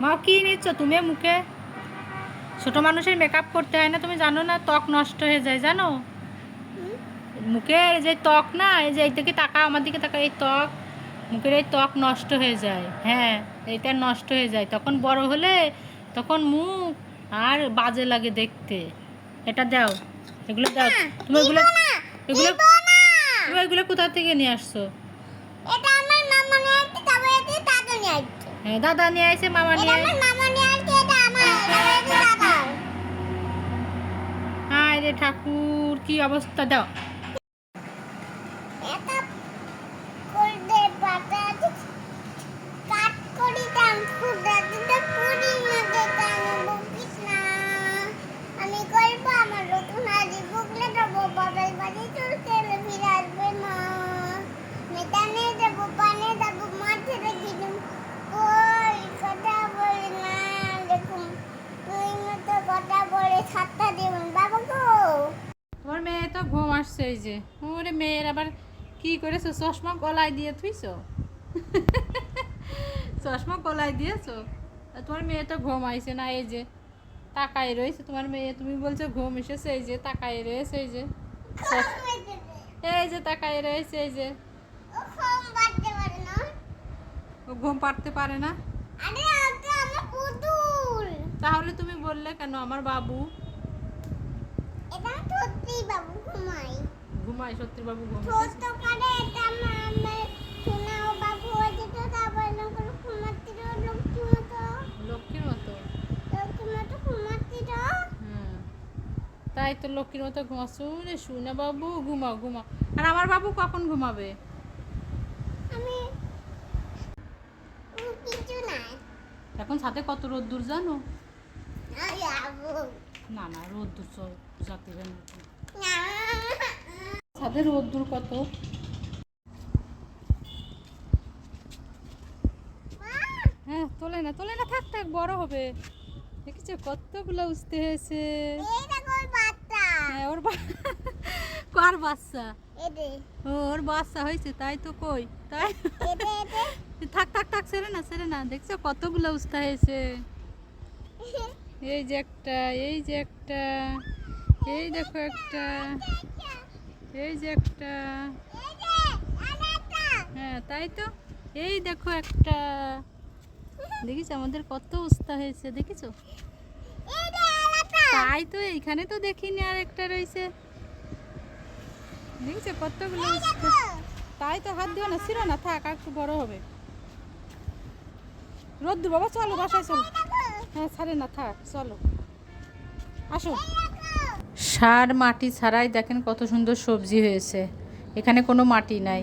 মা কি নিচ্ছ তুমি মুখে? ছোট মানুষের মেকআপ করতে হয় না, তুমি জানো না? ত্বক নষ্ট হয়ে যায় জানো? মুখের যে ত্বক না, এই যে এই দিকে তাকা, আমার দিকে তাকা, এই ত্বক, মুখের এই ত্বক নষ্ট হয়ে যায়। হ্যাঁ, এটা নষ্ট হয়ে যায়, তখন বড় হলে তখন মুখ আর বাজে লাগে দেখতে। এটা দাও, এগুলো দাও। তুমি এগুলো এগুলো তুমি এগুলো কোথা থেকে নিয়ে আসছো? এটা আমার মামা নিয়ে আসছে, তারপরে এটা দাদা নিয়ে আসছে। হ্যাঁ, দাদা নিয়ে আসছে, মামা নিয়ে এটা আমার মামা নিয়ে আসছে, এটা আমার, তারপরে এটা দাদার। হায় রে ঠাকুর, কি অবস্থা! দাও। এটা করতে পাতা কাট করি দাম খুদা দিতে পুরি না দেখান বকিস না। আমি করব আমার নতুন হাজি বুকলে দেবো, বাবার বাড়ি চলতে ফিরে আসবে মা। মেটানে দেবো, পানে দেবো, মাঠে রেখে দেবো। কই কথা বলে না, দেখুন তুই মতো কথা বলে ছাত্তা দেবেন বাবা গো। তোমার মেয়ে তো ঘুম আসছে, এই যে। ওরে মেয়ের আবার কি করেছো? চশমা গলায় দিয়ে থুইছো? চশমা গলায় দিয়েছো? তোমার মেয়ে তো ঘুম আইছে না, এই যে তাকায় রয়েছে তোমার মেয়ে। তুমি বলছো ঘুম এসেছে, এই যে তাকায় রয়েছে, এই যে এই যে তাকায় রয়েছে, এই যে। ও ফোন বাজতে পারে না। ও ঘুম পাড়তে পারে না? আরে এটা আমার পুতুল। তাহলে তুমি বললে কেন আমার বাবু? এটা সত্যি বাবু ঘুমাই। ঘুমায়, সত্যি বাবু ঘুম ছোট করে এটা আমার শোনাও বাবু আছে তো, তারপর না করে ঘুমাচ্ছি তো লক্ষ্মী মতো। লক্ষ্মীর মতো? লক্ষ্মী মতো ঘুমাচ্ছি তো। হুম, তাই তো লক্ষ্মীর মতো ঘুমাচ্ছো রে শুনে বাবু। ঘুমাও ঘুমাও। আর আমার বাবু কখন ঘুমাবে? আমি কিছু নাই। এখন ছাদে কত রোদ্দুর জানো? আরে বাবু না না, রোদ্দুর জাতি না, না। ছাদে রোদ্দুর কত। হ্যাঁ, তোলে না তোলে না, থাক থাক, বড় হবে। দেখেছো কতগুলো উঠতে হয়েছে? এই দেখো ওই বাচ্চা। হ্যাঁ, ওর কার বাচ্চা? এদে ও, ওর বাচ্চা হয়েছে, তাই তো। কই তাই? এদে এদে থাক থাক থাক, ছেড়ে না ছেড়ে না। দেখছো কতগুলো উঠতে হয়েছে? এই যে একটা, এই যে একটা, এই দেখো একটা, এই যে একটা। হ্যাঁ, তাই তো। এই দেখো একটা। দেখিস আমাদের কত উস্তা হয়েছে, দেখিছো? তাই তো, এইখানে তো দেখিনি, আর একটা রয়েছে। দেখিছো কতগুলো উস্তা। তাই তো, হাত দিও না, ছিড়ো না, থাক, আর একটু বড় হবে। রোদ্দুর বাবা, চলো বাসায় চলো। হ্যাঁ, ছাড়ে না, থাক, চলো আসো। সার মাটি ছাড়াই দেখেন কত সুন্দর সবজি হয়েছে। এখানে কোনো মাটি নাই।